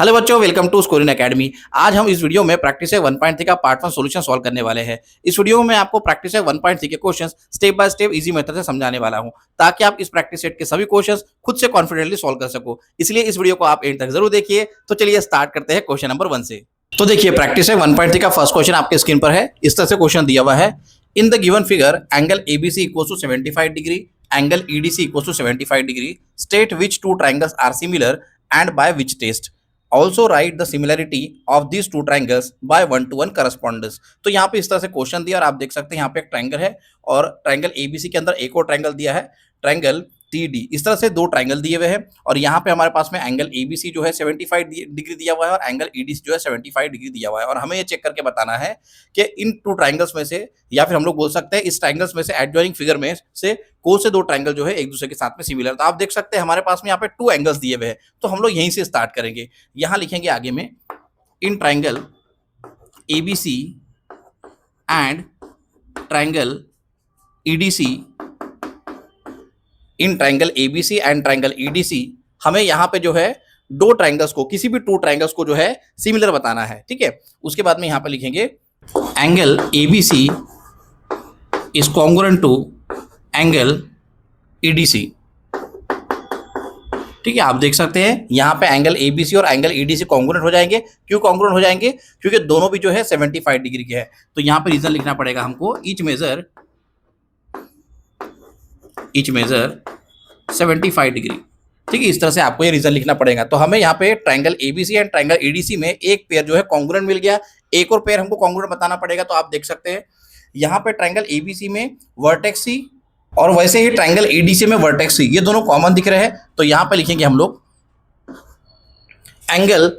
Hello बच्चों, welcome to scoring academy. आज हम इस वीडियो में प्रैक्टिस 1.3 का पार्ट 1 सॉल्यूशन सॉल्व करने वाले हैं। इस वीडियो में मैं आपको प्रैक्टिस 1.3 के questions step by step easy method से समझाने वाला हूं, ताकि आप इस प्रैक्टिस सेट के सभी क्वेश्चंस खुद से कॉन्फिडेंटली सॉल्व कर सको। इसलिए इस वीडियो को आप एंड तक जरूर देखिए। तो चलिए स्टार्ट करते हैं क्वेश्चन नंबर 1 से। तो देखिए, प्रैक्टिस 1.3 का फर्स्ट क्वेश्चन आपके स्क्रीन पर है। इस तरह से क्वेश्चन दिया हुआ है। In the given figure angle ABC equals to 75 degree, angle EDC equals to 75 degree, state which two triangles are similar and by which test. Also write the similarity of these two triangles by 1-to-1 correspondence. तो यहाँ पे इस तरह से question दिया और आप देख सकते हैं यहाँ पे एक ट्राइंगल है और ट्राइंगल एबीसी के अंदर एक और ट्राइंगल दिया है, ट्राइंगल टीडी। इस तरह से दो ट्राइंगल दिए हुए हैं और यहाँ पे हमारे पास में एंगल एबीसी जो है 75 डिग्री दिया हुआ है और एंगल ईडीसी जो है 75 डिग्री दिया हुआ है। और हमें ये चेक करके बताना है कि इन टू ट्राइंगल्स में से, या फिर हम लोग बोल सकते हैं इस ट्राइंगल्स में से, एडजॉइनिंग फिगर में से कौन से दो ट्राइंगल जो है एक दूसरे के साथ में सिमिलर। तो आप देख सकते हैं हमारे पास में यहाँ पे टू एंगल्स दिए हुए हैं, तो हम लोग यहीं से स्टार्ट करेंगे। यहाँ लिखेंगे आगे में in triangle ABC and triangle EDC, in triangle ABC and triangle EDC हमें यहाँ पे जो है दो ट्राइंगल्स को, किसी भी टू ट्राइंगल्स को जो है सिमिलर बताना है। ठीक है, उसके बाद में यहाँ पे लिखेंगे angle ABC is congruent to angle EDC. ठीक है, आप देख सकते हैं यहाँ पे एंगल एबीसी और एंगल ईडीसी कॉन्ग्रुएंट हो जाएंगे। क्यों कॉन्ग्रुएंट हो जाएंगे? क्योंकि दोनों भी जो है 75 डिग्री के हैं। तो यहाँ पे रीजन लिखना पड़ेगा हमको, ईच मेजर 75 डिग्री। ठीक है, इस तरह से आपको ये रीजन लिखना पड़ेगा। तो हमें यहाँ पे triangle ABC and triangle EDC में एक पेयर जो है कॉन्ग्रुएंट मिल गया, एक और पेयर हमको कॉन्ग्रुएंट बताना पड़ेगा। तो आप देख सकते हैं यहाँ पे ट्राइंगल एबीसी में वर्टेक्स सी और वैसे ही ट्राइंगल ईडीसी में वर्टेक्स सी, ये दोनों कॉमन दिख रहे हैं। तो यहाँ पे लिखेंगे हम लोग angle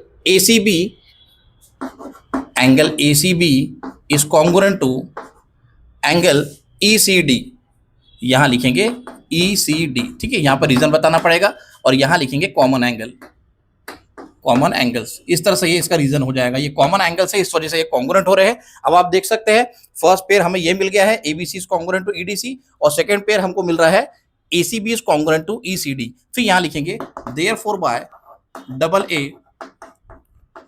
ACB is congruent to angle ECD. यहां लिखेंगे ECD। ठीक है, यहां पर रीजन बताना पड़ेगा और यहां लिखेंगे कॉमन एंगल्स। इस तरह से ये इसका रीजन हो जाएगा। ये कॉमन एंगल्स है, इस वजह से ये कॉन्ग्रुएंट हो रहे हैं। अब आप देख सकते हैं फर्स्ट पेयर हमें ये मिल गया है, ABC is congruent to EDC, और सेकंड पेयर हमको मिल रहा है ACB is congruent to ECD। फिर यहां लिखेंगे therefore by double A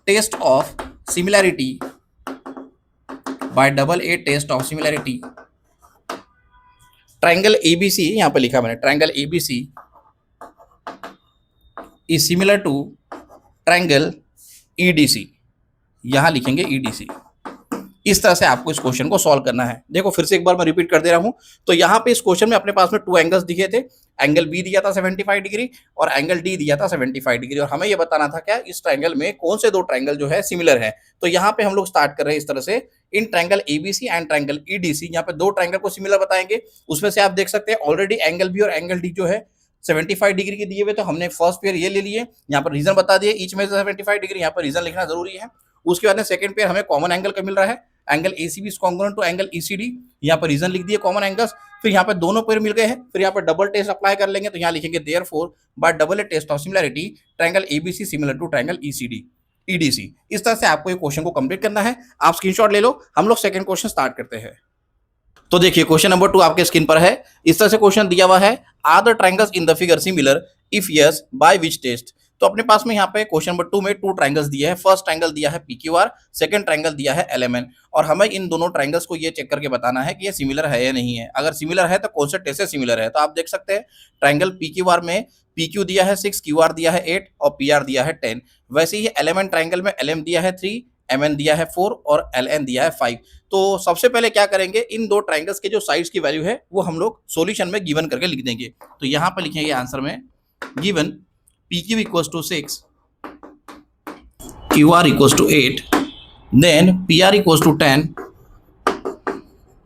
test of similarity, by double A test of similarity, triangle ABC, यहां पे लिखा मैंने triangle ABC is similar to triangle EDC. यहां लिखेंगे ईडीसी। इस तरह से आपको इस क्वेश्चन को सॉल्व करना है। देखो फिर से एक बार मैं रिपीट कर दे रहा हूं। तो यहां पे इस क्वेश्चन में अपने पास में टू एंगल्स दिखे थे, एंगल बी दिया था 75 डिग्री और एंगल डी दिया था 75 डिग्री, और हमें यह बताना था क्या इस ट्राइंगल में कौन से दो ट्राइंगल जो है सिमिलर है। तो यहाँ पे हम लोग स्टार्ट कर रहे हैं इस तरह से, in triangle ABC and triangle EDC, यहाँ पे दो ट्राइंगल को सिमिलर बताएंगे। उसमें से आप देख सकते हैं ऑलरेडी एंगल बी और एंगल डी जो है 75 डिग्री के दिए हुए, तो हमने फर्स्ट पेयर ये ले लिए, यहाँ पर रीजन बता दिए, ईच में 75 डिग्री, यहाँ पर रीजन लिखना जरूरी है। उसके बाद में सेकंड पेयर हमें कॉमन एंगल का मिल रहा है, angle ACB is congruent to angle ECD, यहाँ पर रीजन लिख दिए कॉमन एंगल्स। फिर यहाँ पे दोनों पेयर मिल गए हैं, फिर यहाँ पर डबल टेस्ट अप्लाई कर लेंगे। तो यहाँ लिखेंगे therefore by double A test of similarity triangle ABC similar to triangle ECD EDC. इस तरह से आपको ये क्वेश्चन को कंप्लीट करना है। आप स्क्रीनशॉट ले लो, हम लोग सेकंड क्वेश्चन स्टार्ट करते हैं। तो देखिए क्वेश्चन नंबर 2 आपके स्क्रीन पर है। इस तरह से क्वेश्चन दिया हुआ है, are the triangles in the figure similar, if yes by which test. तो अपने पास में यहाँ पे क्वेश्चन नंबर 2 में टू ट्रायंगल्स दिए हैं। फर्स्ट ट्रायंगल दिया है PQR, सेकंड ट्रायंगल दिया है LMN, और हमें इन दोनों ट्रायंगल्स को ये चेक करके बताना है कि ये सिमिलर है या नहीं है। अगर सिमिलर है तो कौन से टेस्ट से सिमिलर है। तो आप देख सकते हैं ट्रायंगल PQR में PQ दिया है 6, QR दिया है 8 और PR दिया है 10। वैसे ही LMN ट्रायंगल में LM दिया है 3, MN दिया है 4 और LN दिया है 5। तो सबसे पहले क्या करेंगे, इन दो ट्रायंगल्स के जो साइड्स की वैल्यू है वो हम लोग सॉल्यूशन में गिवन करके लिख देंगे। तो यहाँ पर लिखेंगे आंसर में given PQ equals to 6, QR equals to 8, then PR equals to 10,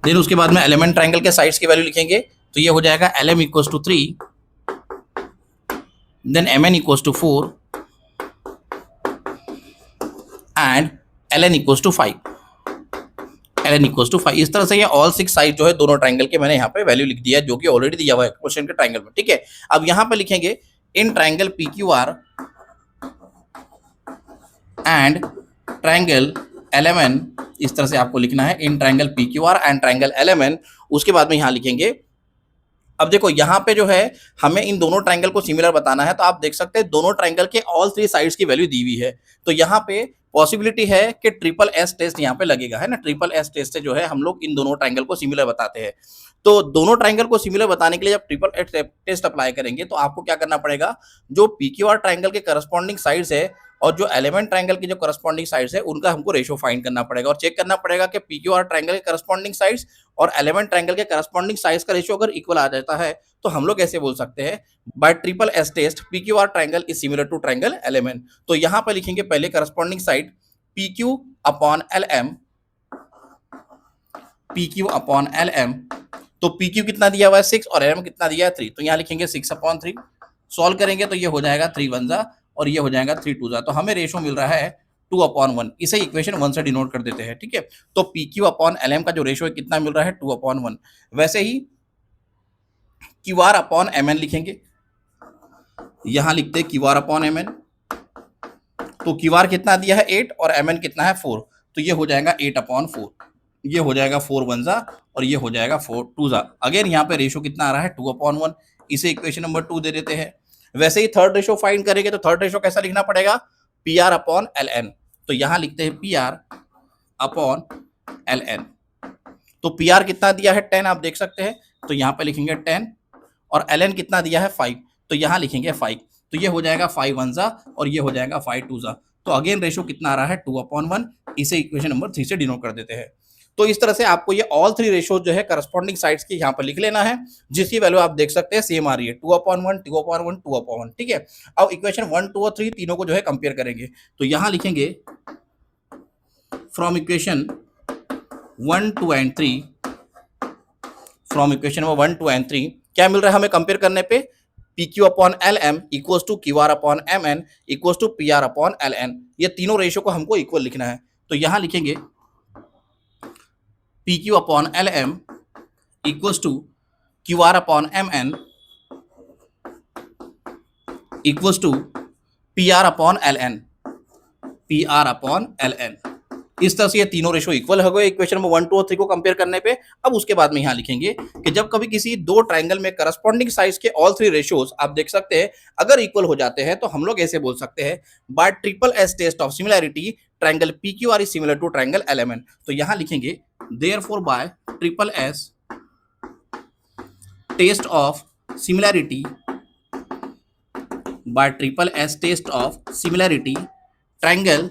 then उसके बाद में एलिमेंट ट्रायंगल के साइड्स की वैल्यू लिखेंगे। तो ये हो जाएगा LM equals to 3, then MN equals to 4 and LN equals to 5। LN equals to 5। इस तरह से ये ऑल 6 साइड जो है दोनों ट्रायंगल के मैंने यहाँ पे वैल्यू लिख दिया है, जो कि ऑलरेडी दिया हुआ है क्वेश्चन के ट्रायंगल में। ठीक है, अब यहाँ पे लिखेंगे in triangle PQR and triangle LMN। इस तरह से आपको लिखना है, in triangle PQR and triangle LMN। उसके बाद में यहाँ लिखेंगे अब देखो यहाँ पे जो है हमें इन दोनों ट्रायंगल को सिमिलर बताना है, तो आप देख सकते हैं दोनों ट्रायंगल के ऑल थ्री साइड्स की वैल्यू दी हुई है। तो यहाँ पे पॉसिबिलिटी है कि ट्रिपल एस टेस्ट यहाँ पे लगेगा, है ना। ट्रिपल एस टेस्ट से जो है हम लोग इन दोनों ट्रायंगल को सिमिलर बताते हैं। तो दोनों ट्रायंगल को सिमिलर बताने के लिए जब ट्रिपल एस टेस्ट अप्लाई करेंगे तो आपको क्या करना पड़ेगा, जो पीक्यूआर ट्रायंगल के करस्पॉन्डिंग साइड्स है और जो एलिमेंट ट्रायंगल की जो करस्पॉन्डिंग साइड्स है उनका हमको रेशियो फाइंड करना पड़ेगा और चेक करना पड़ेगा कि पीक्यूआर ट्रायंगल के करस्पॉन्डिंग साइड्स और एलिमेंट ट्रायंगल के करस्पॉन्डिंग साइड्स का रेशियो अगर इक्वल आ जाता है तो हम लोग ऐसे बोल सकते हैं by triple S test PQR triangle is similar to triangle LMN. तो यहाँ पर लिखेंगे पहले corresponding side PQ upon LM, PQ upon LM। तो PQ कितना दिया हुआ है 6 और LM कितना दिया है 3, तो यहाँ लिखेंगे 6 अपॉन 3। सॉल्व करेंगे तो ये हो जाएगा 3 1 जा और ये हो जाएगा 3 2 जा, तो हमें रेशियो मिल रहा है 2 अपॉन 1। इसे इक्वेशन 1 से डिनोट कर देते हैं, ठीक है। तो PQ अपॉन LM का जो रेशियो है कितना मिल रहा है 2 अपॉन 1। वैसे ही QR अपॉन MN लिखेंगे, यहाँ लिखते हैं QR अपॉन MN। तो QR कितना दिया है 8 और MN कितना है 4, तो ये हो जाएगा 8 अपॉन 4। ये हो जाएगा 4 1 जा और ये हो जाएगा 4 2 जा। अगेन यहाँ पे रेशियो कितना आ रहा है 2 अपॉन 1, इसे इक्वेशन नंबर 2 दे देते हैं। वैसे ही थर्ड रेशियो फाइंड करेंगे तो थर्ड रेशियो कैसा लिखना पड़ेगा, PR अपॉन LN। तो यहाँ लिखते हैं PR अपॉन LN। तो PR कितना दिया है 10, आप देख सकते हैं, तो यहाँ पे लिखेंगे 10 और LN कितना दिया है 5, तो यहाँ लिखेंगे 5। तो ये हो जाएगा 5 1 जा और ये हो जाएगा 5 2 जा। तो अगेन रेशियो कितना आ रहा है 2 अपॉन 1, इसे इक्वेशन नंबर 3 से डिनोट कर देते हैं। तो इस तरह से आपको ये ऑल थ्री रेशियो जो है करस्पॉन्डिंग साइड्स की यहाँ पर लिख लेना है, जिसकी वैल्यू आप देख सकते हैं सेम आ रही है 2 अपॉन 1 2 अपॉन 1 2 अपॉन 1, ठीक है। अब इक्वेशन 1 2 और 3 तीनों को जो है कंपेयर करेंगे, तो यहाँ लिखेंगे from equation 1 2 and 3, from equation 1 2 and 3 क्या मिल रहा है हमें कंपेयर करने पे, PQ upon LM equals to QR upon MN equals to PR upon LN। ये तीनों रेशियो को हमको इक्वल लिखना है, तो यहाँ लिखेंगे PQ upon LM equals to QR upon MN equals to PR upon LN, PR upon LN। इस तरह से ये तीनों रेशियो इक्वल हो गए इक्वेशन नंबर 1 2 और 3 को कंपेयर करने पे। अब उसके बाद में यहाँ लिखेंगे कि जब कभी किसी दो ट्रायंगल में करस्पॉन्डिंग साइड्स के ऑल थ्री रेशियोज आप देख सकते हैं अगर इक्वल हो जाते हैं तो हम लोग ऐसे बोल सकते हैं by triple S test of similarity triangle PQR is similar to triangle LMN। तो यहाँ लिखेंगे therefore by triple S test of similarity, by triple S test of similarity triangle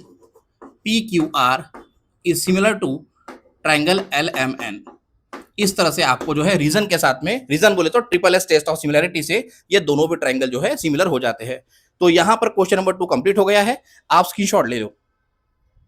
PQR is similar to triangle LMN। इस तरह से आपको जो है reason के साथ में, रीजन बोले तो triple S test of similarity से ये दोनों भी ट्रायंगल जो है सिमिलर हो जाते हैं। तो यहां पर क्वेश्चन नंबर 2 कंप्लीट हो गया है, आप स्क्रीनशॉट ले लो।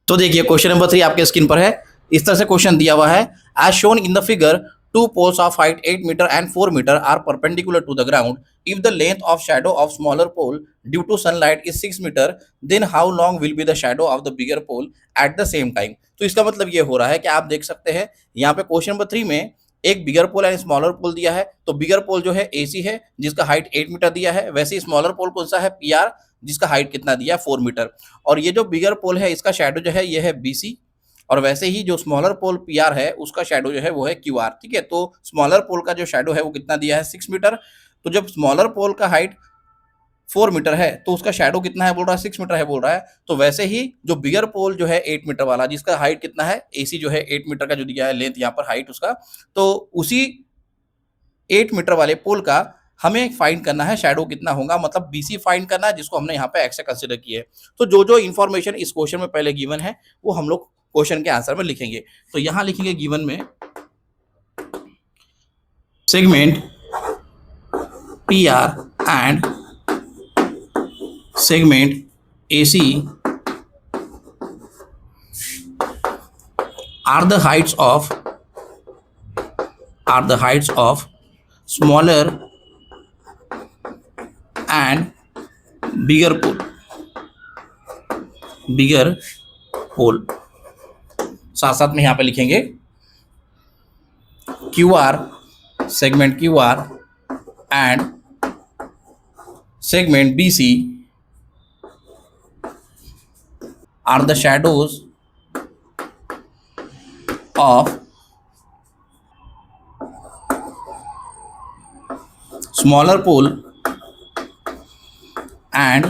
तो देखिए क्वेश्चन नंबर 3 आपके स्क्रीन पर है, इस तरह से क्वेश्चन दिया हुआ है as shown in the figure two poles of height 8 meter and 4 meter are perpendicular to the ground. If the length of shadow of smaller pole due to sunlight is 6 meter, then how long will be the shadow of the bigger pole at the same time? तो इसका मतलब ये हो रहा है कि आप देख सकते हैं यहाँ पे क्वेश्चन नंबर 3 में एक बिगर पोल एंड स्मॉलर पोल दिया है। तो बिगर पोल जो है AC है जिसका हाइट 8 मीटर दिया है, वैसे ही स्मॉलर पोल कौन सा है PR जिसका हाइट कितना दिया है 4 मीटर। और ये जो बिगर पोल है इसका शैडो जो है ये है BC और वैसे ही जो स्मॉलर पोल PR है उसका शैडो जो है वो है QR, ठीक है। तो स्मॉलर पोल का जो शैडो है वो कितना दिया है 6 मीटर। तो जब स्मॉलर पोल का हाइट 4 मीटर है तो उसका शैडो कितना है बोल रहा है 6 मीटर है बोल रहा है। तो वैसे ही जो बिगर पोल जो है 8 मीटर वाला जिसका हाइट कितना है AC जो है 8 मीटर का जो दिया है लेंथ यहाँ पर हाइट उसका, तो उसी 8 मीटर वाले पोल का हमें फाइंड करना है शैडो कितना होगा, मतलब BC फाइंड करना है जिसको हमने यहाँ पे एक्स से कंसिडर किया है। तो जो जो इन्फॉर्मेशन इस क्वेश्चन में पहले गिवन है वो हम लोग क्वेश्चन के आंसर में लिखेंगे। तो यहां लिखेंगे गिवन में segment PR and segment AC are the heights of smaller and bigger pole। साथ साथ में यहां पे लिखेंगे QR segment QR and segment BC are the shadows of smaller pole and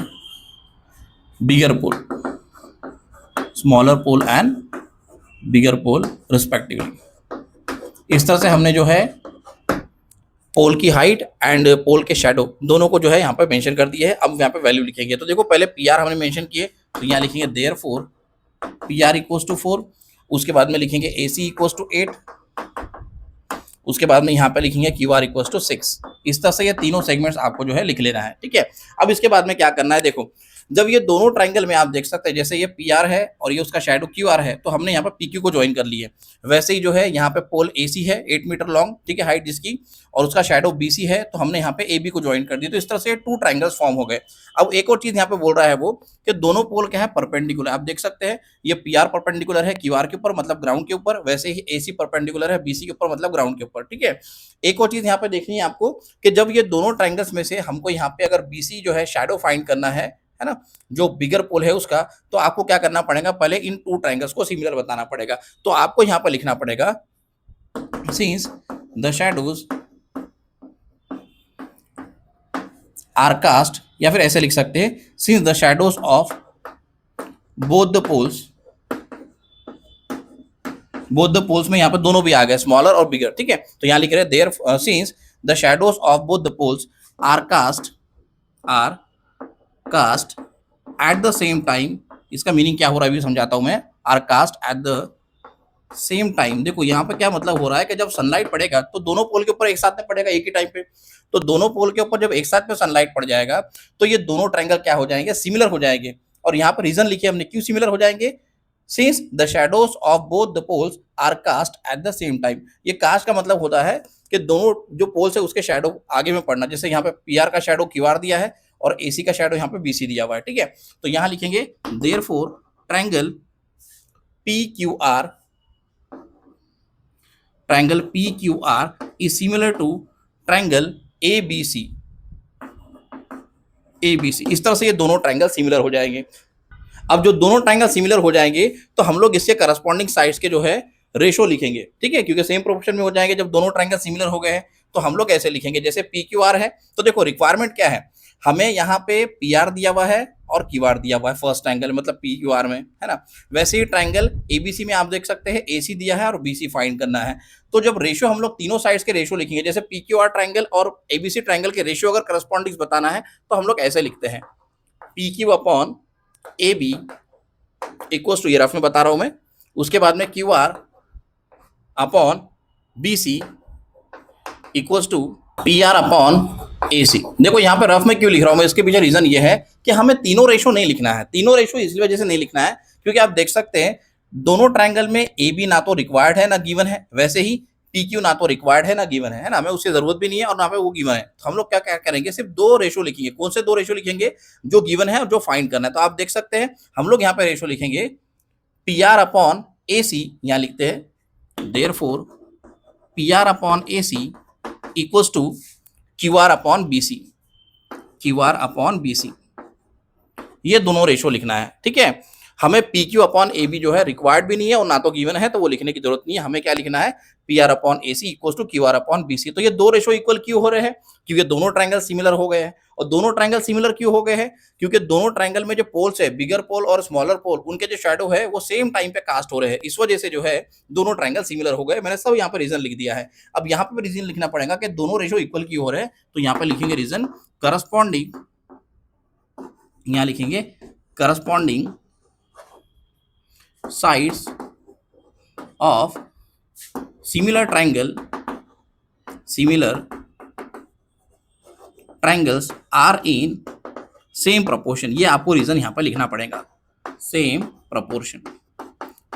bigger pole, smaller pole and bigger pole respectively. इस तरह से हमने जो है पोल की हाइट एंड पोल के शैडो दोनों को जो है यहाँ पे मेंशन कर दिया है। अब यहाँ पे वैल्यू लिखेंगे, तो देखो पहले पी आर हमने मेंशन किए, तो यहाँ लिखेंगे therefore P R equals to 4, उसके बाद में लिखेंगे ए सी इक्वल्स टू 8, उसके बाद में यहाँ पे लिखेंगे क्यू आर इक्वल्स टू 6। इस तरह से ये तीनों सेगमेंट्स आपको जो है लिख लेना है, ठीक है। अब इसके बाद में क्या करना है, देखो जब ये दोनों ट्रायंगल में आप देख सकते हैं, जैसे ये पी आर है और ये उसका शैडो क्यू आर है, तो हमने यहाँ पे पी क्यू को ज्वाइन कर ली है। वैसे ही जो है यहाँ पे पोल ए सी है 8 मीटर लॉन्ग, ठीक है, हाइट जिसकी, और उसका शैडो बी सी है, तो हमने यहाँ पे ए बी को ज्वाइन कर दिया। तो इस तरह से 2 ट्रायंगल्स फॉर्म हो गए। अब एक और चीज यहाँ पे बोल रहा है वो कि दोनों पोल क्या है, परपेंडिकुलर। आप देख सकते हैं ये पी आर परपेंडिकुलर है क्यू आर के ऊपर, मतलब ग्राउंड के ऊपर, वैसे ही ए सी परपेंडिकुलर है बी सी के ऊपर, मतलब ग्राउंड के ऊपर, ठीक है। एक और चीज यहाँ पे देखनी है आपको कि जब ये दोनों ट्रायंगल्स में से हमको यहाँ पे अगर बी सी जो है शैडो फाइंड करना है ना, जो बिगर पोल है उसका, तो आपको क्या करना पड़ेगा, पहले इन 2 ट्रायंगल्स को सिमिलर बताना पड़ेगा। तो आपको यहाँ पर लिखना पड़ेगा since the shadows are cast, या फिर ऐसे लिख सकते हैं since the shadows of both the poles में यहाँ पे दोनों भी आ गए, स्मॉलर और बिगर, ठीक है। तो यहाँ लिख रहे हैं there since the shadows of both the poles are cast at the same time. इसका मीनिंग क्या हो रहा है अभी समझाता हूं मैं। Are cast at the same time, देखो यहाँ पे क्या मतलब हो रहा है कि जब सनलाइट पड़ेगा तो दोनों पोल के ऊपर एक साथ में पड़ेगा एक ही टाइम पे। तो दोनों पोल के ऊपर जब एक साथ में सनलाइट पड़ जाएगा तो ये दोनों ट्रायंगल क्या हो जाएंगे, सिमिलर हो जाएंगे। और यहाँ पर रीजन लिखे हमने क्यों सिमिलर हो जाएंगे, since the shadows of both the poles are cast at the same time. ये कास्ट का मतलब होता है कि दोनों जो पोल्स है उसके शैडो आगे में पड़ना। जैसे यहाँ पे पी आर का शैडो क्यू आर दिया है और ए सी का शैडो यहाँ पे बी सी दिया हुआ है, ठीक है। तो यहाँ लिखेंगे therefore triangle P Q R is similar to triangle A B C. इस तरह से ये दोनों ट्रायंगल सिमिलर हो जाएंगे। अब जो दोनों ट्रायंगल सिमिलर हो जाएंगे तो हम लोग इसके करस्पॉन्डिंग साइड्स के जो है रेशो लिखेंगे, ठीक है, क्योंकि सेम प्रोपोर्शन में हो जाएंगे। जब दोनों ट्रायंगल सिमिलर हो गए हैं तो हम लोग ऐसे लिखेंगे, जैसे पी क्यू आर है, तो देखो रिक्वायरमेंट क्या है, हमें यहाँ पे पी आर दिया हुआ है और क्यू आर दिया हुआ है फर्स्ट ट्रायंगल, मतलब पी क्यू आर में, है ना। वैसे ही ट्रायंगल एबीसी में आप देख सकते हैं ए सी दिया है और बी सी फाइंड करना है। तो जब रेशियो हम लोग तीनों साइड्स के रेशियो लिखेंगे, जैसे पी क्यू आर ट्रायंगल और एबीसी ट्रायंगल के रेशियो अगर करस्पॉन्डिंग बताना है तो हम लोग ऐसे लिखते हैं P Q upon A B equals to, ये रफ में बता रहा हूं मैं, उसके बाद में Q R upon B C equals to P R upon A C. देखो यहाँ पे रफ में क्यों लिख रहा हूं मैं, इसके पीछे रीजन ये है कि हमें तीनों रेशो नहीं लिखना है। तीनों रेशो इसलिए वजह से नहीं लिखना है क्योंकि आप देख सकते हैं दोनों ट्रायंगल में ए बी ना तो रिक्वायर्ड है ना गिवन है, वैसे ही पी क्यू ना तो रिक्वायर्ड है ना गिवन है ना, हमें उसकी जरूरत भी नहीं है और ना पे वो गिवन है। तो हम लोग क्या क्या करेंगे, सिर्फ 2 रेशो लिखेंगे। कौन से 2 रेशो लिखेंगे, जो गिवन है और जो फाइंड करना है। तो आप देख सकते हैं हम लोग यहाँ पे रेशो लिखेंगे P R upon A C, यहाँ लिखते हैं therefore P R upon A C equals to Q R upon B C, ये दोनों रेशो लिखना है, ठीक है। हमें P Q upon A B जो है रिक्वायर्ड भी नहीं है और ना तो गिवन है, तो वो लिखने की जरूरत नहीं है। हमें क्या लिखना है, P R upon A C equals to Q R upon B C. तो ये 2 रेशो इक्वल क्यों हो रहे हैं, क्योंकि दोनों ट्रायंगल सिमिलर हो गए हैं। और दोनों ट्रायंगल सिमिलर क्यों हो गए हैं, क्योंकि दोनों ट्रायंगल में जो पोल्स है, बिगर पोल और स्मॉलर पोल, उनके जो शैडो है वो सेम टाइम पे कास्ट हो रहे हैं। इस वजह से जो है दोनों ट्रायंगल सिमिलर हो गए। मैंने सब यहाँ पे रीजन लिख दिया है। अब यहाँ पे रीजन लिखना पड़ेगा कि दोनों रेशो इक्वल क्यों हो रहे हैं। तो यहाँ पे लिखेंगे रीजन करस्पॉन्डिंग, यहाँ लिखेंगे corresponding sides of similar triangles are in same proportion। ये आपको रीजन यहाँ पर लिखना पड़ेगा, सेम प्रोपोर्शन।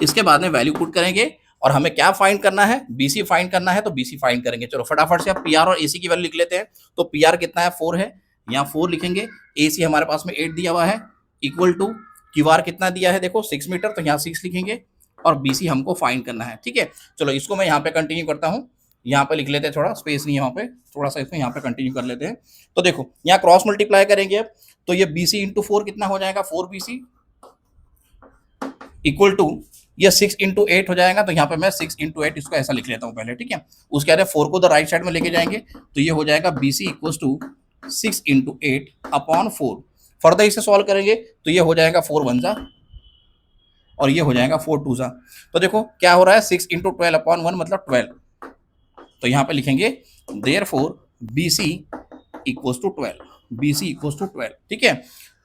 इसके बाद में वैल्यू पुट करेंगे और हमें क्या फाइंड करना है, बीसी फाइंड करना है, तो बीसी फाइंड करेंगे। चलो फटाफट से आप पी आर और एसी की वैल्यू लिख लेते हैं। तो पी आर कितना है, 4 है, यहाँ 4 लिखेंगे। एसी हमारे पास में 8 दिया हुआ है, इक्वल टू क्यू आर कितना दिया है, देखो 6 मीटर, तो यहाँ 6 लिखेंगे और बीसी हमको फाइंड करना है, ठीक है। चलो इसको मैं यहाँ पे कंटिन्यू करता हूँ, यहाँ पे लिख लेते हैं, थोड़ा स्पेस नहीं है वहाँ पे, थोड़ा सा इसको यहाँ पे कंटिन्यू कर लेते हैं। तो देखो यहाँ क्रॉस मल्टीप्लाई करेंगे अब, तो ये BC इंटू 4 कितना हो जाएगा, 4BC इक्वल टू ये 6 × 8 हो जाएगा, तो यहाँ पे मैं 6 × 8 इसको ऐसा लिख लेता हूँ पहले, ठीक है। उसके बाद 4 को तो राइट साइड में लेके जाएंगे, तो ये हो जाएगा BC इक्वल टू 6 × 8/4। फर्दर इसे सॉल्व करेंगे तो ये हो जाएगा 4 1 जा और ये हो जाएगा 4 2 जा। तो देखो क्या हो रहा है, 6 × 12/1 मतलब 12। तो यहाँ पे लिखेंगे therefore BC equal to 12, BC equal to 12, ठीक है।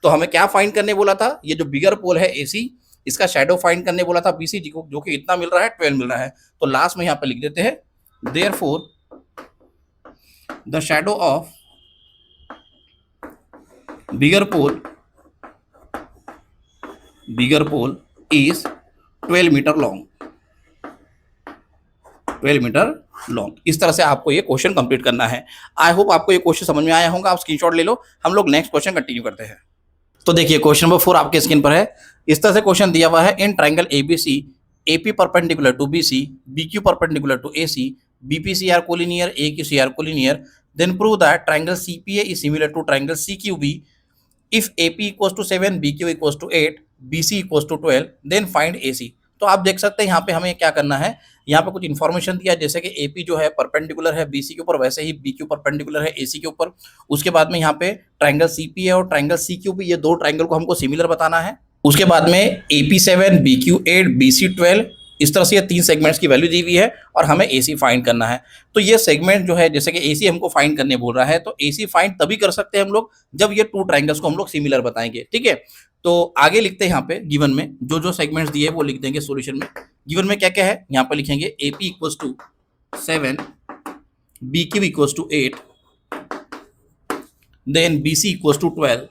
तो हमें क्या फाइंड करने बोला था, ये जो बिगर पोल है AC, इसका शैडो फाइंड करने बोला था BC जी को, जो कि इतना मिल रहा है 12 मिल रहा है। तो लास्ट में यहाँ पे लिख देते हैं therefore the shadow of bigger pole is 12 metre long, 12 metre long. इस तरह से आपको ये क्वेश्चन कंप्लीट करना है। आई होप आपको ये क्वेश्चन समझ में आया होगा। आप स्क्रीनशॉट ले लो, हम लोग नेक्स्ट क्वेश्चन कंटिन्यू करते हैं। तो देखिए क्वेश्चन नंबर 4 आपके स्क्रीन पर है। इस तरह से क्वेश्चन दिया हुआ है, in triangle ABC AP perpendicular to BC, BQ perpendicular to AC, BPC are collinear, AQC are collinear, then prove that triangle CPA is similar to triangle CQB if AP equals to 7, BQ equals to 8, BC equals to 12, then find AC। तो आप देख सकते हैं यहाँ पे हमें क्या करना है, यहाँ पे कुछ इन्फॉर्मेशन दिया है, जैसे कि AP जो है परपेंडिकुलर है BC के ऊपर, वैसे ही BQ परपेंडिकुलर है AC के ऊपर। उसके बाद में यहाँ पे ट्राइंगल CPA और ट्राइंगल CQB, ये दो ट्राइंगल को हमको सिमिलर बताना है। उसके बाद में AP 7, BQ 8, BC 12, इस तरह से ये 3 सेगमेंट्स की वैल्यू दी हुई है और हमें AC फाइंड करना है। तो ये सेगमेंट जो है, जैसे कि AC हमको फाइंड करने बोल रहा है, तो AC फाइंड तभी कर सकते हैं हम लोग जब ये 2 ट्राइंगल्स को हम लोग सिमिलर बताएंगे, ठीक है। तो आगे लिखते हैं यहाँ पे गिवन में जो जो सेगमेंट्स दिए वो लिख देंगे सॉल्यूशन में। गिवन में क्या क्या है यहाँ पे लिखेंगे, AP equals to 7, BQ equals to 8, then BC equals to 12।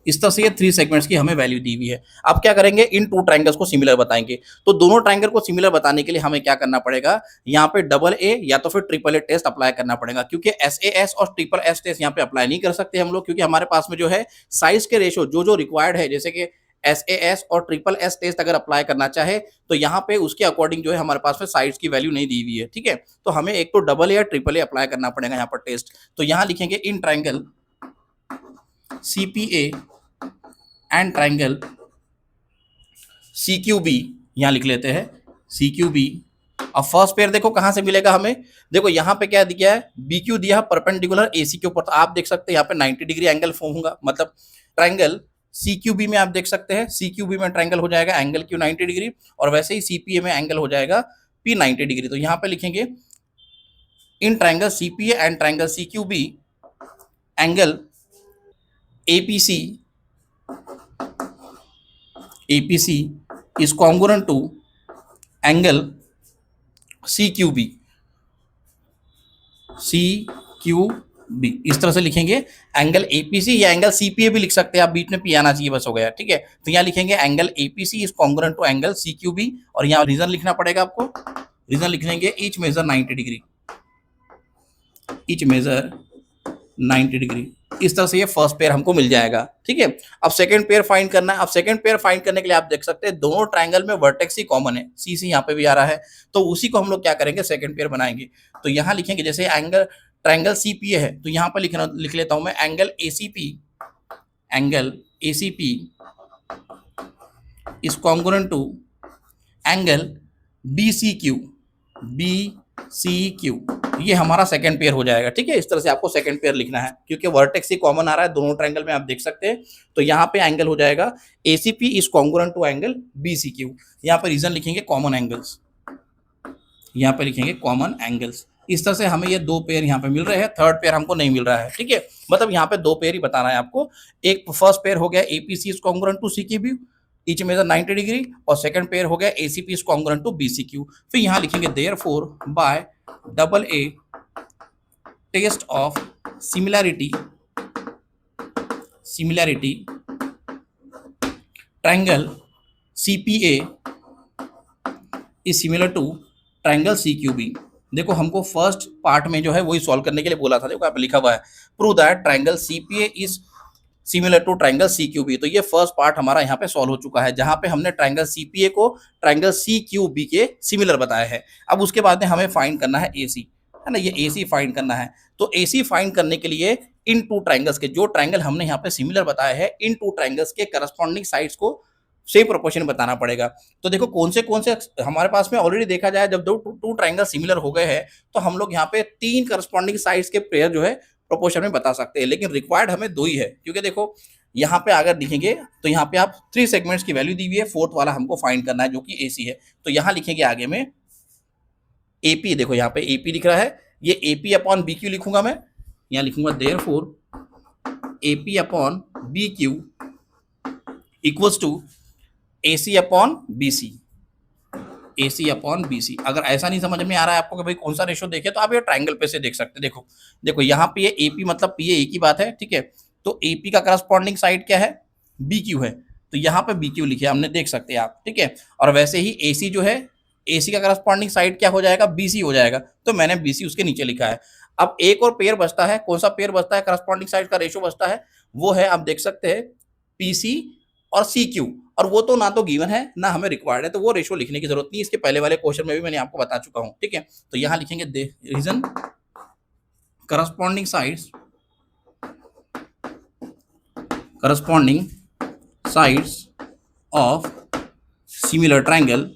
इस तरह से ये 3 सेगमेंट्स की हमें वैल्यू दी हुई है। अब क्या करेंगे, इन 2 ट्राइंगल्स को सिमिलर बताएंगे। तो दोनों ट्राइंगल को सिमिलर बताने के लिए हमें क्या करना पड़ेगा, यहाँ पे AA या तो फिर AAA टेस्ट अप्लाई करना पड़ेगा, क्योंकि SAS और SSS टेस्ट यहाँ पे अप्लाई नहीं कर सकते हम लोग, क्योंकि हमारे पास में जो है साइज के रेशो जो जो रिक्वायर्ड है, जैसे कि SAS और SSS टेस्ट अगर अप्लाई करना चाहे तो यहाँ पे उसके अकॉर्डिंग जो है हमारे पास में साइज की वैल्यू नहीं दी हुई है, ठीक है। तो हमें एक तो AA या AAA अप्लाई करना पड़ेगा यहाँ पर टेस्ट। तो यहाँ लिखेंगे in triangle CPA and triangle CQB, यहां लिख लेते हैं CQB। अब फर्स्ट पेयर देखो कहां से मिलेगा हमें, देखो यहां पे क्या दिया है, BQ दिया है परपेंडिकुलर AC के ऊपर, तो आप देख सकते हैं यहाँ पे 90 डिग्री एंगल फॉर्म होगा, मतलब ट्राइंगल CQB में आप देख सकते हैं CQB में ट्राइंगल हो जाएगा एंगल Q 90 डिग्री, और वैसे ही CPA में एंगल हो जाएगा P 90 डिग्री। तो यहाँ पे लिखेंगे in triangle CPA and triangle CQB angle APC is congruent to angle CQB। इस तरह से लिखेंगे एंगल APC या एंगल CPA भी लिख सकते हैं आप, बीच में P आना चाहिए, बस हो गया, ठीक है। तो यहाँ लिखेंगे angle APC is congruent to angle CQB, और यहाँ रीजन लिखना पड़ेगा आपको। रीजन लिख लेंगे each measure 90 degree, each measure 90 degree. इस तरह से ये फर्स्ट पेयर हमको मिल जाएगा, ठीक है। अब सेकंड पेयर फाइंड करना है। अब सेकंड पेयर फाइंड करने के लिए आप देख सकते हैं दोनों ट्राइंगल में वर्टेक्स ही कॉमन है, CC यहाँ पे भी आ रहा है, तो उसी को हम लोग क्या करेंगे, सेकंड पेयर बनाएंगे। तो यहाँ लिखेंगे जैसे एंगल ट्राइंगल CPA है, तो यहाँ पर लिख लेता हूं मैं angle ACP is congruent to angle BCQ। ये हमारा सेकंड पेयर हो जाएगा, ठीक है। इस तरह से आपको सेकंड पेयर लिखना है, क्योंकि वर्टेक्स ही कॉमन आ रहा है दोनों ट्रायंगल में, आप देख सकते हैं। तो यहाँ पे एंगल हो जाएगा ACP is congruent to angle BCQ। यहाँ पे रीजन लिखेंगे कॉमन एंगल्स, यहाँ पे लिखेंगे कॉमन एंगल्स। इस तरह से हमें ये 2 पेयर यहाँ पे मिल रहे हैं, थर्ड पेयर हमको नहीं मिल रहा है, ठीक है। मतलब यहाँ पे 2 पेयर ही बताना है आपको। एक फर्स्ट पेयर हो गया APC is congruent to CQB each measure 90 degree, और सेकंड पेयर हो गया ACP is congruent to BCQ। फिर यहाँ लिखेंगे therefore by AA test of similarity triangle CPA is similar to triangle CQB। देखो हमको फर्स्ट पार्ट में जो है वही सॉल्व करने के लिए बोला था, देखो यहाँ पे लिखा हुआ है prove that triangle CPA is similar to triangle CQB। तो ये फर्स्ट पार्ट हमारा यहाँ पे सॉल्व हो चुका है, जहां पे हमने ट्रायंगल CPA को ट्रायंगल CQB के सिमिलर बताया है। अब उसके बाद में हमें फाइंड करना है AC, है ना, ये AC फाइंड करना है। तो AC फाइंड करने के लिए इन 2 ट्रायंगल्स के, जो ट्रायंगल हमने यहाँ पे सिमिलर बताया है, इन 2 ट्रायंगल्स के करस्पॉन्डिंग साइड्स को सेम प्रोपोर्शन में बताना पड़ेगा। तो देखो कौन से हमारे पास में ऑलरेडी देखा जाए, जब दो टू ट्राइंगल सिमिलर हो गए हैं तो हम लोग यहाँ पे 3 करस्पॉन्डिंग साइड्स के पेयर जो है प्रोपोर्शन में बता सकते हैं, लेकिन रिक्वायर्ड हमें 2 ही है, क्योंकि देखो यहाँ पे अगर लिखेंगे तो यहाँ पे आप 3 सेगमेंट्स की वैल्यू दी हुई है, फोर्थ वाला हमको फाइंड करना है जो कि AC है। तो यहाँ लिखेंगे आगे में AP, देखो यहाँ पे AP लिख रहा है, ये AP अपॉन BQ लिखूंगा मैं, यहाँ लिखूंगा therefore AP upon BQ equals to AC upon BC, AC upon BC। अगर ऐसा नहीं समझ में आ रहा है आपको कि भाई कौन सा रेशो देखे, तो आप ये ट्राइंगल पे से देख सकते हैं। देखो यहाँ पे ये AP मतलब PA एक ही बात है, ठीक है। तो AP का करस्पॉन्डिंग साइड क्या है, BQ है, तो यहाँ पे BQ लिखे हमने, देख सकते हैं आप, ठीक है। और वैसे ही AC जो है, AC का करस्पॉन्डिंग साइड क्या हो जाएगा, BC हो जाएगा, तो मैंने BC उसके नीचे लिखा है। अब एक और पेयर बचता है, कौन सा पेयर बचता है, करस्पॉन्डिंग साइड का रेशो बचता है, वो है आप देख सकते हैं PC और CQ, और वो तो ना तो गिवन है ना हमें रिक्वायर्ड है, तो वो रेशो लिखने की जरूरत नहीं, इसके पहले वाले क्वेश्चन में भी मैंने आपको बता चुका हूं, ठीक है। तो यहां लिखेंगे reason corresponding sides of similar triangles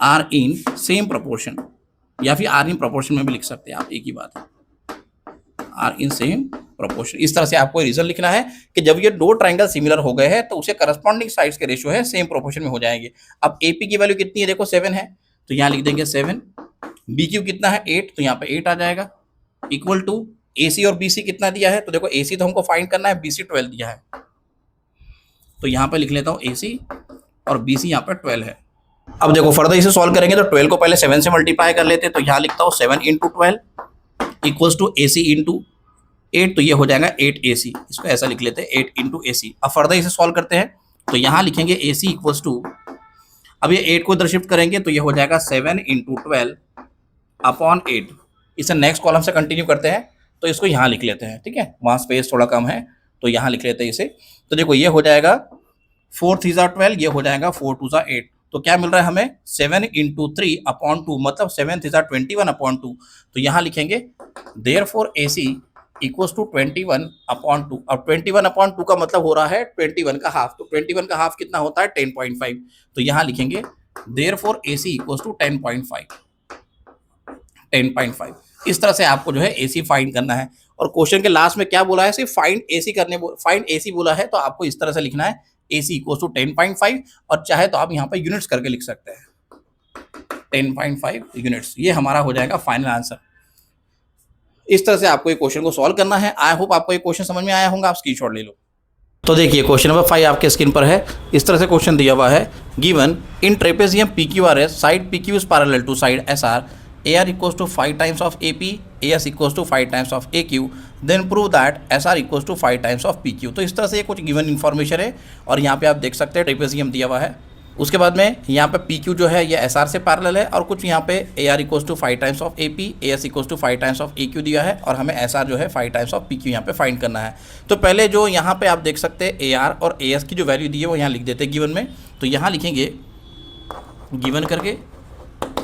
are in same proportion, या फिर आर इन प्रोपोर्शन में भी लिख सकते हैं आप, एक ही बात है, आर इन सेम प्रोपोर्शन। इस तरह से आपको रीजन लिखना है कि जब ये 2 ट्रायंगल सिमिलर हो गए हैं तो उसे करस्पॉन्डिंग साइड्स के रेशियो है सेम प्रोपोर्शन में हो जाएंगे। अब AP की वैल्यू कितनी है, देखो 7 है, तो यहाँ लिख देंगे 7, BQ कितना है 8, तो यहाँ पे 8 आ जाएगा, इक्वल टू AC और BC कितना दिया है, तो देखो AC तो हमको फाइंड करना है, BC 12 दिया है, तो यहाँ पे लिख लेता हूँ AC और BC यहाँ पे 12 है। अब देखो फर्दर इसे सॉल्व करेंगे तो 12 को पहले 7 से मल्टीप्लाई कर लेते हैं, तो यहाँ लिखता हूँ 7 into 12 equals to AC into 8, तो ये हो जाएगा 8AC, इसको ऐसा लिख लेते हैं 8 इंटू AC। अब फर्दर इसे सॉल्व करते हैं, तो यहाँ लिखेंगे AC इक्वल्स टू, अब ये 8 को इधर शिफ्ट करेंगे तो ये हो जाएगा 7 इंटू 12 अपॉन 8। इसे नेक्स्ट कॉलम से कंटिन्यू करते हैं, तो इसको यहाँ लिख लेते हैं, ठीक है, वहाँ स्पेस थोड़ा कम है तो यहाँ लिख लेते हैं इसे। तो देखो ये हो जाएगा 4 3 12, ये हो जाएगा 4 2 8, तो क्या मिल रहा है हमें 7 इंटू 3 अपॉन 2, मतलब 7 3 21 अपॉन 2। तो यहाँ लिखेंगे therefore AC equals to 21 upon 2। अब 21 अपॉन 2 का मतलब हो रहा है 21 का हाफ, तो 21 का हाफ कितना होता है 10.5, तो यहाँ लिखेंगे देयरफॉर AC इक्वल्स टू 10.5। इस तरह से आपको जो है AC फाइंड करना है, और क्वेश्चन के लास्ट में क्या बोला है, सिर्फ फाइंड AC बोला है, तो आपको इस तरह से लिखना है AC इक्वल्स टू 10.5, और चाहे तो आप यहाँ पे यूनिट्स करके लिख सकते हैं 10.5 यूनिट्स, ये हमारा हो जाएगा फाइनल आंसर। इस तरह से आपको ये क्वेश्चन को सॉल्व करना है। आई होप आपको ये क्वेश्चन समझ में आया होगा, आप स्क्रीनशॉट ले लो। तो देखिए क्वेश्चन नंबर 5 आपके स्क्रीन पर है, इस तरह से क्वेश्चन दिया हुआ है, given in trapezium PQRS side PQ is parallel to side SR, AR equals to 5 times of AP, AS equals to 5 times of AQ, then prove that SR equals to 5 times of PQ। तो इस तरह से ये कुछ given information है, और यहाँ पे आप देख सकते हैं ट्रेपेजियम दिया हुआ है, उसके बाद में यहाँ पे PQ जो है ये SR से पैरेलल है, और कुछ यहाँ पे AR equals to 5 times of AP, AS equals to 5 times of AQ दिया है, और हमें SR जो है 5 टाइम्स ऑफ PQ यहाँ पे फाइंड करना है। तो पहले जो यहाँ पे आप देख सकते हैं AR और AS की जो वैल्यू दी है वो यहाँ लिख देते हैं गिवन में, तो यहाँ लिखेंगे गिवन करके,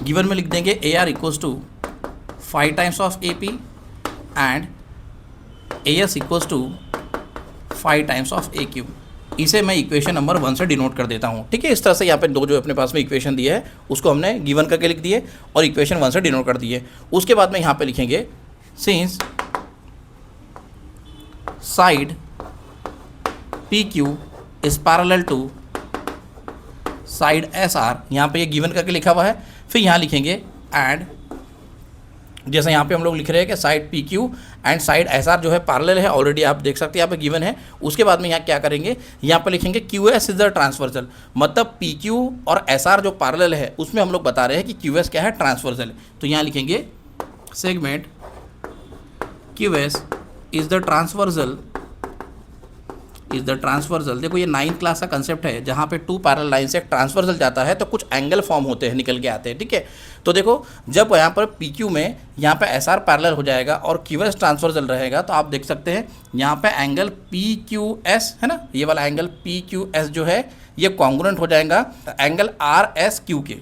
गिवन में लिख देंगे AR equals to 5 times of AP and AS equals to 5 times of AQ। इसे मैं इक्वेशन नंबर 1 से डिनोट कर देता हूँ, ठीक है। इस तरह से यहाँ पे दो जो अपने पास में इक्वेशन दिए है उसको हमने गिवन करके लिख दिए और इक्वेशन 1 से डिनोट कर दिए। उसके बाद में यहाँ पे लिखेंगे since side PQ is parallel to side SR, यहाँ पे ये गिवन करके लिखा हुआ है। फिर यहाँ लिखेंगे एंड, जैसे यहाँ पे हम लोग लिख रहे हैं कि side PQ and side SR जो है पैरेलल है, ऑलरेडी आप देख सकते हैं यहाँ पे गिवन है। उसके बाद में यहाँ क्या करेंगे, यहाँ पे लिखेंगे QS इज द ट्रांसवर्सल, मतलब PQ और SR जो पैरेलल है उसमें हम लोग बता रहे हैं कि QS क्या है, ट्रांसवर्सल। तो यहाँ लिखेंगे segment QS is the transversal. देखो ये 9th क्लास का कंसेप्ट है, जहाँ पे 2 पैरेलल लाइन से एक ट्रांसवर्सल जाता है तो कुछ एंगल फॉर्म होते हैं, निकल के आते हैं, ठीक है। तो देखो जब यहाँ पर PQ में यहाँ पे SR पैरेलल हो जाएगा और QS ट्रांसवर्सल रहेगा, तो आप देख सकते हैं यहाँ पे एंगल PQS है ना, ये वाला एंगल PQS जो है ये कॉन्ग्रुएंट हो जाएगा एंगल RSQ के,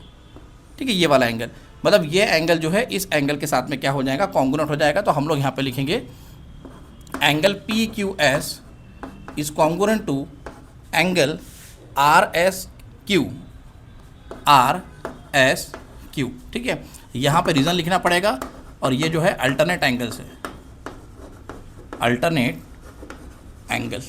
ठीक है, ये वाला एंगल। मतलब ये एंगल जो है इस एंगल के साथ में क्या हो जाएगा, कॉन्ग्रुएंट हो जाएगा। तो हम लोग यहाँ पे लिखेंगे angle P Q S is congruent to angle R S Q, R S Q. ठीक है, यहाँ पे रीज़न लिखना पड़ेगा, और ये जो है अल्टरनेट एंगल्स है, अल्टरनेट एंगल।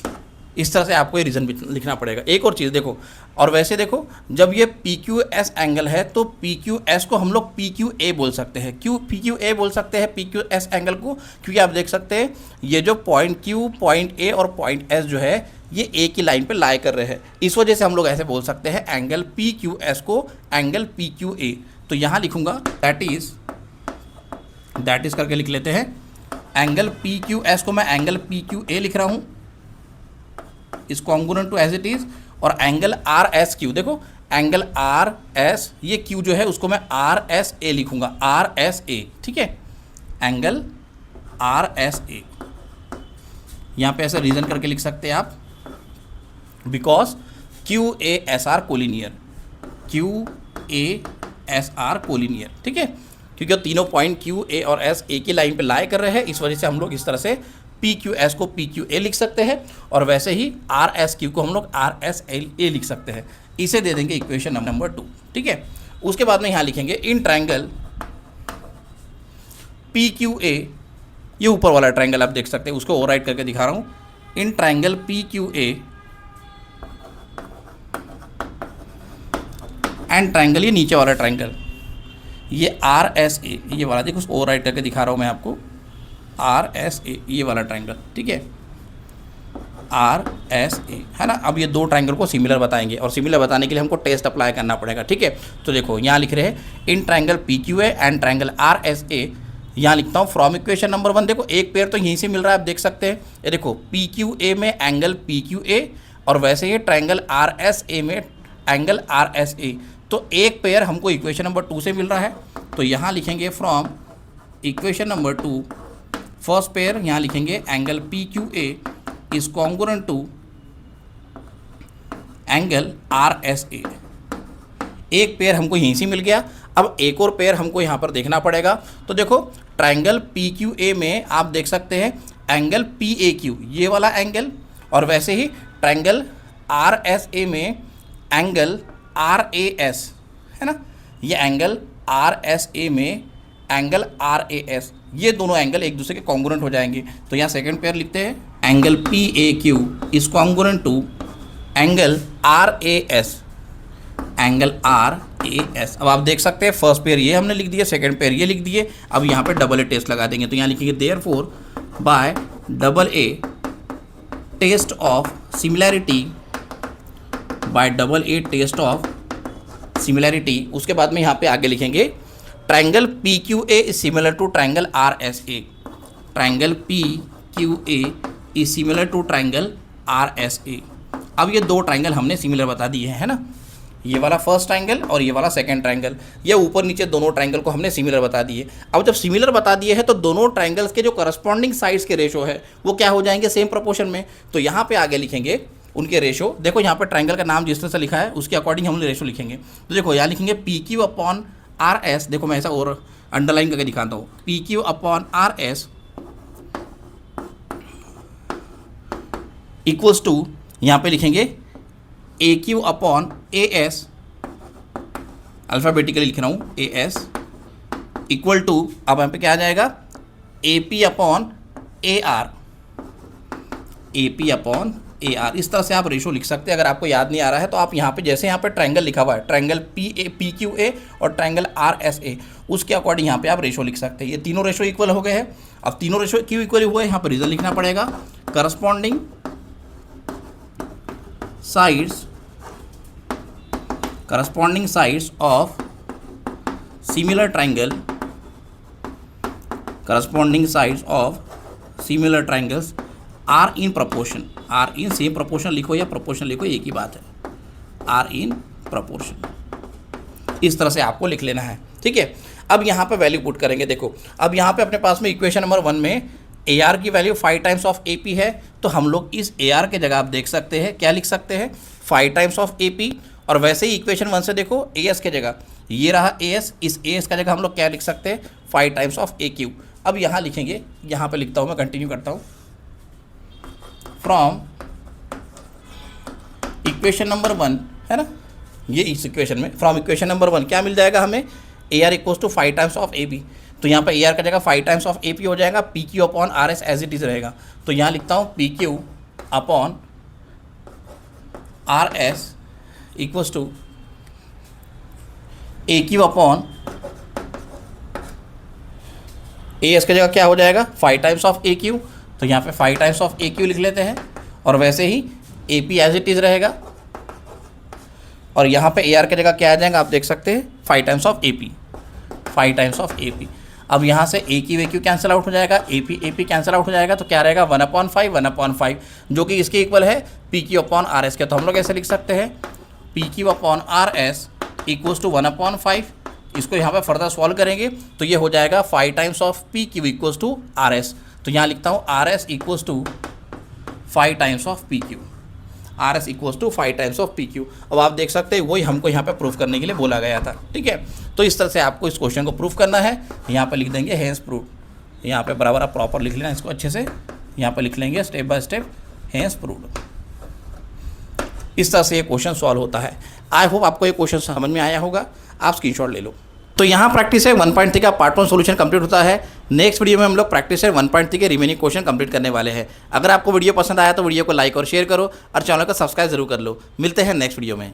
इस तरह से आपको ये रीज़न भी लिखना पड़ेगा। एक और चीज़ देखो, और वैसे देखो जब ये पी क्यू एस एंगल है तो पी क्यू एस को हम लोग पी क्यू ए बोल सकते हैं। क्यों पी क्यू ए बोल सकते हैं पी क्यू एस एंगल को? क्योंकि आप देख सकते हैं ये जो पॉइंट क्यू, पॉइंट ए और पॉइंट एस जो है ये ए की लाइन पे लाई कर रहे हैं, इस वजह से हम लोग ऐसे बोल सकते हैं एंगल पी क्यू एस को एंगल पी क्यू ए। तो यहाँ लिखूंगा दैट इज करके लिख लेते हैं, एंगल पी क्यू एस को मैं एंगल पी क्यू ए लिख रहा हूँ is congruent to as it is, और एंगल आर एस क्यू, देखो एंगल आर एस, ये क्यू जो है उसको मैं आर एस ए लिखूंगा, आर एस ए। ठीक है, एंगल आर एस ए, यहाँ पे ऐसे रीजन करके लिख सकते हैं आप, because Q A S R collinear, Q A S R collinear. ठीक है, क्योंकि तीनों पॉइंट क्यू ए और एस ए की लाइन पे लाई कर रहे हैं, इस वजह से हम लोग इस तरह से पी क्यू एस को पी क्यू ए लिख सकते हैं, और वैसे ही आर एस क्यू को हम लोग आर एस ए लिख सकते हैं। इसे दे देंगे इक्वेशन नंबर 2। ठीक है, उसके बाद में यहाँ लिखेंगे इन ट्रायंगल पी क्यू ए, ये ऊपर वाला ट्रायंगल आप देख सकते हैं, उसको ओवरराइट करके दिखा रहा हूँ, in triangle P Q A and triangle, ये नीचे वाला ट्रायंगल, ये आर एस ए, ये वाला देखो उसको ओवरराइट करके दिखा रहा हूँ मैं आपको, आर एस ए, ये वाला ट्रायंगल। ठीक है, आर एस ए है ना। अब ये दो ट्रायंगल को सिमिलर बताएंगे, और सिमिलर बताने के लिए हमको टेस्ट अप्लाई करना पड़ेगा। ठीक है, तो देखो यहाँ लिख रहे हैं in triangle P Q A and triangle R S ए, यहाँ लिखता हूँ फ्रॉम इक्वेशन नंबर 1। देखो एक पेयर तो यहीं से मिल रहा है, आप देख सकते हैं, ये देखो पी क्यू ए में एंगल पी क्यू ए, और वैसे ही ट्रायंगल आर एस ए में एंगल आर एस ए, तो एक पेयर हमको इक्वेशन नंबर 2 से मिल रहा है। तो यहाँ लिखेंगे from equation number 2 first pair, यहाँ लिखेंगे angle P Q A is congruent to angle R S A. एक पेयर हमको यहीं से मिल गया, अब एक और पेयर हमको यहाँ पर देखना पड़ेगा। तो देखो ट्रायंगल पी क्यू ए में आप देख सकते हैं एंगल पी ए क्यू, ये वाला एंगल, और वैसे ही ट्रायंगल आर एस ए में एंगल आर ए एस है ना, ये एंगल आर एस ए में एंगल आर ए एस, ये दोनों एंगल एक दूसरे के कॉन्ग्रुएंट हो जाएंगे। तो यहाँ सेकंड पेयर लिखते हैं angle P A Q is congruent to angle R A S, angle R A S. अब आप देख सकते हैं फर्स्ट पेयर ये हमने लिख दिया, सेकंड पेयर ये लिख दिए। अब यहाँ पे डबल ए टेस्ट लगा देंगे, तो यहाँ लिखेंगे therefore by double A test of similarity, by double A test of similarity. उसके बाद में यहाँ पे आगे लिखेंगे triangle P Q A is similar to triangle R S A, triangle P Q A is similar to triangle R S A. अब ये दो ट्रायंगल हमने सिमिलर बता दिए हैं, है ना, ये वाला फर्स्ट ट्रायंगल और ये वाला सेकंड ट्रायंगल, ये ऊपर नीचे दोनों ट्रायंगल को हमने सिमिलर बता दिए। अब जब सिमिलर बता दिए हैं तो दोनों ट्रायंगल्स के जो करस्पॉन्डिंग साइड्स के रेशो है वो क्या हो जाएंगे, सेम प्रोपोर्शन में। तो यहाँ पे आगे लिखेंगे उनके रेशो, देखो यहाँ पे ट्रायंगल का नाम जिस तरह से लिखा है उसके अकॉर्डिंग हम रेशो लिखेंगे। तो देखो यहाँ लिखेंगे P Q upon R S, देखो मैं ऐसा और अंडरलाइन करके दिखाता हूँ, P Q upon R S equals to, यहाँ पे लिखेंगे A Q upon A S, alphabetically लिख रहा हूँ ए एस इक्वल टू, अब यहाँ पे क्या आ जाएगा A P upon A R, A P upon A R. इस तरह से आप रेशो लिख सकते हैं। अगर आपको याद नहीं आ रहा है तो आप यहाँ पे जैसे यहाँ पे ट्रायंगल लिखा हुआ है, ट्रायंगल पी क्यू ए और ट्रायंगल आर एस ए, उसके अकॉर्डिंग यहाँ पे आप रेशो लिख सकते हैं। ये तीनों रेशो इक्वल हो गए हैं। अब तीनों रेशो क्यों इक्वल हुए, यहाँ पर रीजन लिखना पड़ेगा, corresponding sides of similar triangle, corresponding sides of similar triangles are in proportion, are in same proportion लिखो या प्रोपोर्शन लिखो, एक ही बात है, आर इन प्रोपोर्शन। इस तरह से आपको लिख लेना है, ठीक है। अब यहाँ पे वैल्यू पुट करेंगे। देखो अब यहाँ पे अपने पास में इक्वेशन नंबर 1 में ए आर की value 5 times of A P है, तो हम लोग इस ए आर के जगह आप देख सकते हैं क्या लिख सकते हैं 5 टाइम्स ऑफ ए पी, और वैसे ही इक्वेशन 1 से देखो ए एस के जगह ये रहा AS, इस AS का जगह हम लोग क्या लिख सकते हैं 5 टाइम्स ऑफ AQ। अब यहाँ लिखेंगे, यहाँ पे लिखता हूँ मैं, कंटिन्यू करता हूँ। फ्रॉम इक्वेशन नंबर 1 है ना, ये इस इक्वेशन में फ्रॉम इक्वेशन नंबर 1 क्या मिल जाएगा हमें, AR equals to 5 times of AP। तो यहाँ पे AR का जगह 5 टाइम्स ऑफ AP हो जाएगा, PQ upon RS as it is रहेगा। तो यहाँ लिखता हूँ PQ upon RS equals to AQ upon AS का जगह क्या हो जाएगा 5 टाइम्स ऑफ AQ। तो यहाँ पे 5 टाइम्स ऑफ AQ लिख लेते हैं, और वैसे ही AP एज इट इज़ रहेगा, और यहाँ पे AR की जगह क्या आ जाएगा आप देख सकते हैं 5 times of AP, 5 times of AP। अब यहाँ से AQ कैंसिल आउट हो जाएगा, AP कैंसिल आउट हो जाएगा, तो क्या रहेगा 1/5 जो कि इसके इक्वल है PQ अपॉन RS के। तो हम लोग ऐसे लिख सकते हैं PQ upon RS equals to 1/5। इसको यहाँ पे फर्दर सॉल्व करेंगे तो ये हो जाएगा 5 times of PQ equals to RS। तो यहाँ लिखता हूँ RS equals to 5 times of PQ, RS equals to 5 times of PQ। अब आप देख सकते हैं वही हमको यहाँ पे प्रूफ करने के लिए बोला गया था, ठीक है। तो इस तरह से आपको इस क्वेश्चन को प्रूफ करना है। यहाँ पे लिख देंगे हेंस प्रूव्ड, यहाँ पे बराबर आप प्रॉपर लिख लेना इसको अच्छे से, यहाँ पे लिख लेंगे step by step hence proved. इस तरह से ये क्वेश्चन सॉल्व होता है। आई होप आपको ये क्वेश्चन समझ में आया होगा, आप स्क्रीनशॉट ले लो। तो यहाँ प्रैक्टिस है 1.3 का पार्ट 1 सॉल्यूशन कंप्लीट होता है। नेक्स्ट वीडियो में हम लोग प्रैक्टिस है 1.3 के रिमेनिंग क्वेश्चन कंप्लीट करने वाले हैं। अगर आपको वीडियो पसंद आया तो वीडियो को लाइक और शेयर करो, और चैनल को सब्सक्राइब जरूर कर लो। मिलते हैं नेक्स्ट वीडियो में।